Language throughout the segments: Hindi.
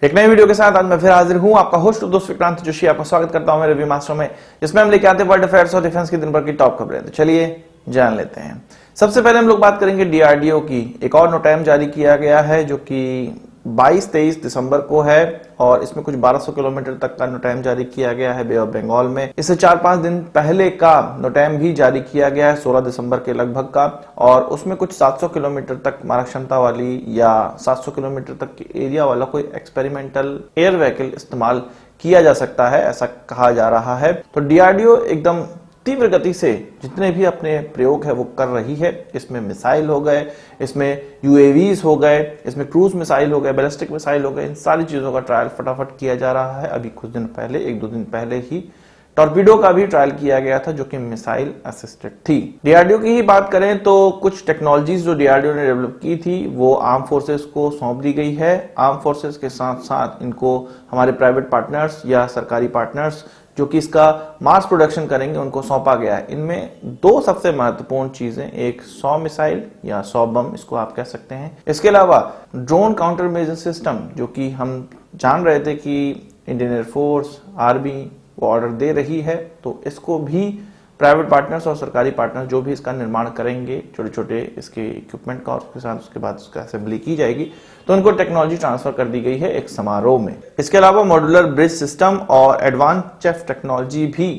एक नई वीडियो के साथ आज मैं फिर हाजिर हूं। आपका होस्ट दोस्त विक्रांत जोशी आपका स्वागत करता हूं मेरे रिव्यू मास्टर में, जिसमें हम लेके आते हैं वर्ल्ड अफेयर्स और डिफेंस की दिन भर की टॉप खबरें। तो चलिए जान लेते हैं। सबसे पहले हम लोग बात करेंगे डीआरडीओ की। एक और नोटैम जारी किया गया है जो कि 22-23 दिसंबर को है और इसमें कुछ 1200 किलोमीटर तक का नोटैम जारी किया गया है बे ऑफ बंगाल में। इससे 4-5 दिन पहले का नोटैम भी जारी किया गया है 16 दिसंबर के लगभग का, और उसमें कुछ 700 किलोमीटर तक मारक क्षमता वाली या 700 किलोमीटर तक के एरिया वाला कोई एक्सपेरिमेंटल एयर व्हीकल इस्तेमाल किया जा सकता है, ऐसा कहा जा रहा है। तो डीआरडीओ एकदम तीव्र गति से जितने भी अपने प्रयोग है वो कर रही है। इसमें मिसाइल हो गए, इसमें यूएवीज हो गए, इसमें क्रूज मिसाइल हो गए, बैलिस्टिक मिसाइल हो गए, इन सारी चीजों का ट्रायल फटाफट किया जा रहा है। अभी कुछ दिन पहले, 1-2 दिन पहले ही टॉर्पीडो का भी ट्रायल किया गया था जो कि मिसाइल असिस्टेड थी। डीआरडीओ की ही बात करें तो कुछ टेक्नोलॉजीज जो डीआरडीओ ने डेवलप की थी वो आर्म फोर्सेस को सौंप दी गई है। आर्म फोर्सेस के साथ साथ इनको हमारे प्राइवेट पार्टनर्स या सरकारी पार्टनर्स जो कि इसका मास प्रोडक्शन करेंगे उनको सौंपा गया है। इनमें दो सबसे महत्वपूर्ण चीजें, एक 100 मिसाइल या 100 बम इसको आप कह सकते हैं। इसके अलावा ड्रोन काउंटर मेजर सिस्टम, जो कि हम जान रहे थे कि इंडियन एयरफोर्स, आर्मी वो ऑर्डर दे रही है, तो इसको भी प्राइवेट पार्टनर्स और सरकारी पार्टनर्स जो भी इसका निर्माण करेंगे, छोटे छोटे इसके इक्विपमेंट का, और उसके साथ उसके बाद उसका असेंबली की जाएगी, तो उनको टेक्नोलॉजी ट्रांसफर कर दी गई है एक समारोह में। इसके अलावा मॉड्यूलर ब्रिज सिस्टम और एडवांस चेफ टेक्नोलॉजी भी,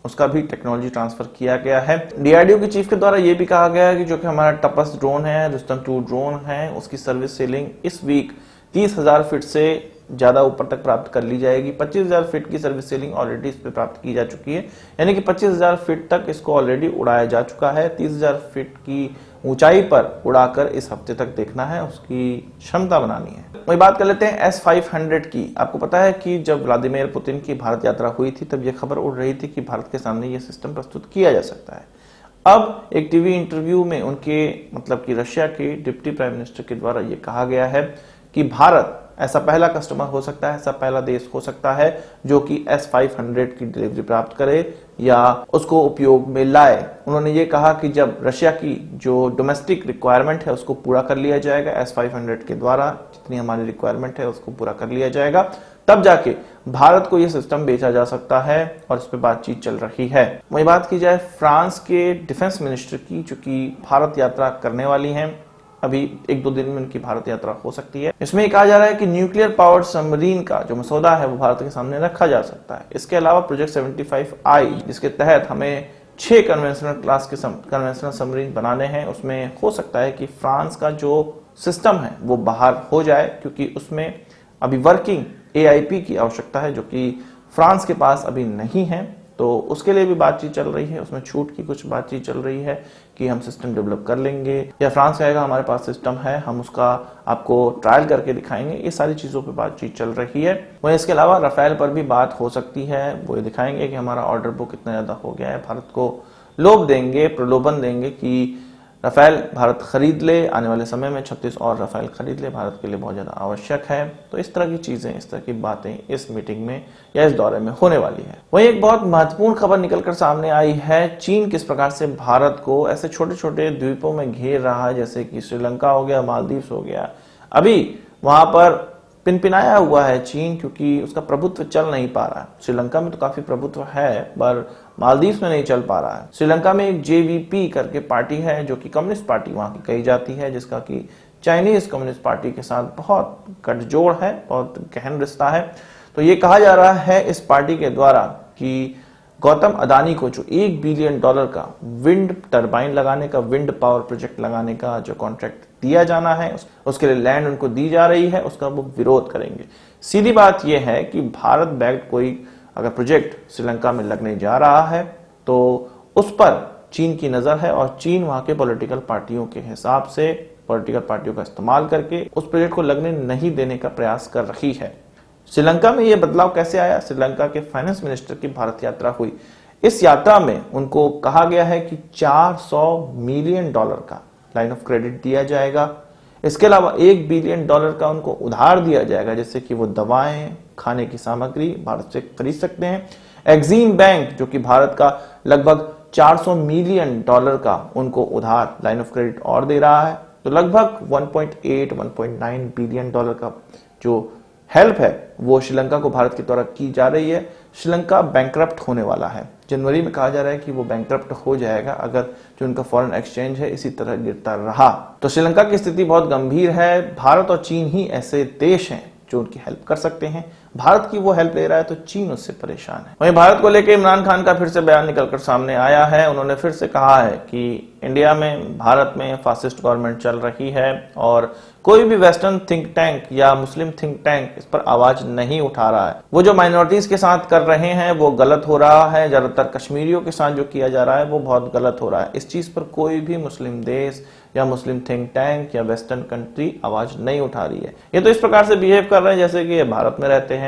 उसका भी टेक्नोलॉजी ट्रांसफर किया गया है। डीआरडीओ के चीफ के द्वारा यह भी कहा गया है कि जो कि हमारा टपस ड्रोन है, रुस्तम 2 ड्रोन है, उसकी सर्विस सीलिंग इस वीक 30,000 फीट से ज्यादा ऊपर तक प्राप्त कर ली जाएगी। 25,000 फीट की सर्विस सीलिंग ऑलरेडी इस पे प्राप्त की जा चुकी है, यानी कि 25,000 फीट तक इसको ऑलरेडी उड़ाया जा चुका है। 30,000 फीट की ऊंचाई पर उड़ाकर इस हफ्ते तक देखना है, उसकी क्षमता बनानी है। वही बात कर लेते हैं S-500 की। आपको पता है कि जब व्लादिमीर पुतिन की भारत यात्रा हुई थी तब यह खबर उड़ रही थी कि भारत के सामने यह सिस्टम प्रस्तुत किया जा सकता है। अब एक टीवी इंटरव्यू में उनके मतलब कि रशिया के डिप्टी प्राइम मिनिस्टर के द्वारा यह कहा गया है कि भारत ऐसा पहला कस्टमर हो सकता है, ऐसा पहला देश हो सकता है जो कि S-500 की डिलीवरी प्राप्त करे या उसको उपयोग में लाए। उन्होंने ये कहा कि जब रशिया की जो डोमेस्टिक रिक्वायरमेंट है उसको पूरा कर लिया जाएगा, S-500 के द्वारा जितनी हमारी रिक्वायरमेंट है उसको पूरा कर लिया जाएगा, तब जाके भारत को यह सिस्टम बेचा जा सकता है, और इस पर बातचीत चल रही है। वही बात की जाए फ्रांस के डिफेंस मिनिस्टर की, जो कि भारत यात्रा करने वाली हैं, अभी 1-2 दिन में उनकी भारत यात्रा हो सकती है। इसमें कहा जा रहा है कि न्यूक्लियर पावर्ड सबमरीन का जो मसौदा है वो भारत के सामने रखा जा सकता है। इसके अलावा प्रोजेक्ट 75I, जिसके तहत हमें 6 कन्वेंशनल क्लास के कन्वेंशनल सबमरीन बनाने हैं, उसमें हो सकता है कि फ्रांस का जो सिस्टम है वो बाहर हो जाए, क्योंकि उसमें अभी वर्किंग AIP की आवश्यकता है जो कि फ्रांस के पास अभी नहीं है। तो उसके लिए भी बातचीत चल रही है, उसमें छूट की कुछ बातचीत चल रही है कि हम सिस्टम डेवलप कर लेंगे, या फ्रांस कहेगा हमारे पास सिस्टम है, हम उसका आपको ट्रायल करके दिखाएंगे। ये सारी चीजों पे बातचीत चल रही है। वहीं इसके अलावा राफेल पर भी बात हो सकती है, वो ये दिखाएंगे कि हमारा ऑर्डर बुक कितना ज्यादा हो गया है, भारत को लोभ देंगे, प्रलोभन देंगे कि राफेल भारत खरीद ले, आने वाले समय में 36 और राफेल खरीद ले, भारत के लिए बहुत ज्यादा आवश्यक है। तो इस तरह की चीजें, इस तरह की बातें इस मीटिंग में या इस दौरे में होने वाली है। वहीं एक बहुत महत्वपूर्ण खबर निकलकर सामने आई है, चीन किस प्रकार से भारत को ऐसे छोटे छोटे द्वीपों में घेर रहा है, जैसे कि श्रीलंका हो गया, मालदीव्स हो गया। अभी वहां पर पिनपिनाया हुआ है चीन, क्योंकि उसका प्रभुत्व चल नहीं पा रहा है। श्रीलंका में तो काफी प्रभुत्व है पर मालदीव्स में नहीं चल पा रहा है। श्रीलंका में एक JVP करके पार्टी है जो कि कम्युनिस्ट पार्टी वहां की कही जाती है, जिसका कि चाइनीज कम्युनिस्ट पार्टी के साथ बहुत गठजोड़ है, बहुत गहन रिश्ता है। तो ये कहा जा रहा है इस पार्टी के द्वारा कि गौतम अदानी को जो $1 बिलियन का विंड टरबाइन लगाने का, विंड पावर प्रोजेक्ट लगाने का जो कॉन्ट्रैक्ट दिया जाना है, उसके लिए लैंड उनको दी जा रही है, उसका वो विरोध करेंगे। सीधी बात यह है कि भारत बैक्ड कोई अगर प्रोजेक्ट श्रीलंका में लगने जा रहा है तो उस पर चीन की नजर है, और चीन वहां के पॉलिटिकल पार्टियों के हिसाब से, पॉलिटिकल पार्टियों का इस्तेमाल करके उस प्रोजेक्ट को लगने नहीं देने का प्रयास कर रही है। श्रीलंका में यह बदलाव कैसे आया? श्रीलंका के फाइनेंस मिनिस्टर की भारत यात्रा हुई। इस यात्रा में उनको कहा गया है कि $400 मिलियन का लाइन ऑफ क्रेडिट दिया जाएगा। इसके अलावा $1 बिलियन का उनको उधार दिया जाएगा, जैसे कि वो दवाएं, खाने की सामग्री भारत से खरीद सकते हैं। एक्सिम बैंक जो कि भारत का लगभग $400 मिलियन का उनको उधार लाइन ऑफ क्रेडिट और दे रहा है। तो लगभग 1.8-1.9 बिलियन का जो हेल्प है वो श्रीलंका को भारत के द्वारा की जा रही है। श्रीलंका बैंकरप्ट होने वाला है। जनवरी में कहा जा रहा है कि वो बैंकरप्ट हो जाएगा अगर जो उनका फॉरेन एक्सचेंज है इसी तरह गिरता रहा तो। श्रीलंका की स्थिति बहुत गंभीर है। भारत और चीन ही ऐसे देश हैं जो उनकी हेल्प कर सकते हैं। भारत की वो हेल्प ले रहा है तो चीन उससे परेशान है। वहीं भारत को लेकर इमरान खान का फिर से बयान निकलकर सामने आया है। उन्होंने फिर से कहा है कि इंडिया में, भारत में फासिस्ट गवर्नमेंट चल रही है और कोई भी वेस्टर्न थिंक टैंक या मुस्लिम थिंक टैंक इस पर आवाज नहीं उठा रहा है। वो जो माइनॉरिटीज के साथ कर रहे हैं वो गलत हो रहा है। ज्यादातर कश्मीरियों के साथ जो किया जा रहा है वो बहुत गलत हो रहा है। इस चीज पर कोई भी मुस्लिम देश या मुस्लिम थिंक टैंक या वेस्टर्न कंट्री आवाज नहीं उठा रही है। ये तो इस प्रकार से बिहेव कर रहे हैं जैसे कि ये भारत में रहते हैं।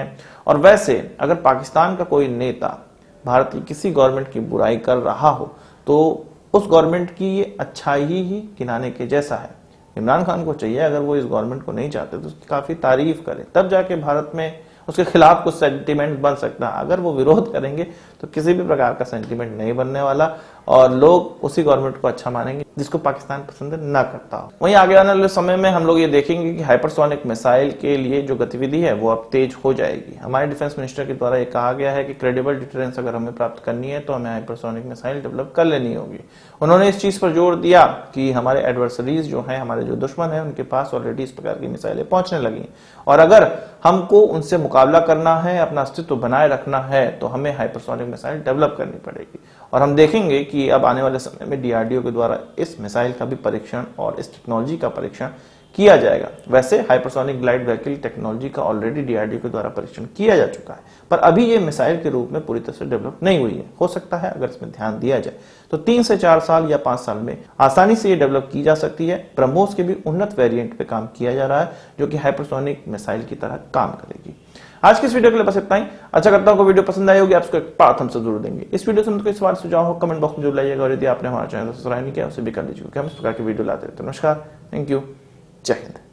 और वैसे अगर पाकिस्तान का कोई नेता भारत की किसी गवर्नमेंट की बुराई कर रहा हो तो उस गवर्नमेंट की ये अच्छाई ही गिनाने के जैसा है। इमरान खान को चाहिए अगर वो इस गवर्नमेंट को नहीं चाहते तो उसकी काफी तारीफ करें, तब जाके भारत में उसके खिलाफ कुछ सेंटीमेंट बन सकता है। अगर वो विरोध करेंगे तो किसी भी प्रकार का सेंटीमेंट नहीं बनने वाला और लोग उसी गवर्नमेंट को अच्छा मानेंगे जिसको पाकिस्तान पसंद ना करता हो। वहीं आगे आने वाले समय में हम लोग ये देखेंगे कि हाइपरसोनिक मिसाइल के लिए जो गतिविधि है वो अब तेज हो जाएगी। हमारे डिफेंस मिनिस्टर के द्वारा ये कहा गया है कि क्रेडिबल डिटरेंस अगर हमें प्राप्त करनी है तो हमें हाइपरसोनिक मिसाइल डेवलप कर लेनी होगी। उन्होंने इस चीज पर जोर दिया कि हमारे एडवर्सरीज जो हैं, हमारे जो दुश्मन है, उनके पास ऑलरेडी इस प्रकार की मिसाइलें पहुंचने लगी और अगर हमको उनसे मुकाबला करना है, अपना अस्तित्व बनाए रखना है तो हमें हाइपरसोनिक मिसाइल डेवलप करनी पड़ेगी। और हम देखेंगे कि अब आने वाले समय में डीआरडीओ के द्वारा इस मिसाइल का भी परीक्षण और इस टेक्नोलॉजी का परीक्षण किया जाएगा। वैसे हाइपरसोनिक ग्लाइड व्हीकल टेक्नोलॉजी का ऑलरेडी डीआरडीओ के द्वारा परीक्षण किया जा चुका है, पर अभी ये मिसाइल के रूप में पूरी तरह से डेवलप नहीं हुई है। हो सकता है अगर इसमें ध्यान दिया जाए तो 3 से 4 साल या 5 साल में आसानी से ये डेवलप की जा सकती है। ब्रह्मोस के भी उन्नत वेरिएंट पे काम किया जा रहा है जो कि हाइपरसोनिक मिसाइल की तरह काम करेगी। आज की इस वीडियो के लिए बस इतना ही। अच्छा करता हूं को वीडियो पसंद आई होगी, आपको एक बात हमसे जरूर देंगे। इस वीडियो से कोई सवाल सुझाव हो कमेंट बॉक्स में जरूर लाइएगा और यदि आपने हमारा चैनल सब्सक्राइब नहीं किया उसे भी कर लीजिए क्योंकि हम इस प्रकार की वीडियो लाते रहते हैं। नमस्कार, थैंक यू, जय हिंद।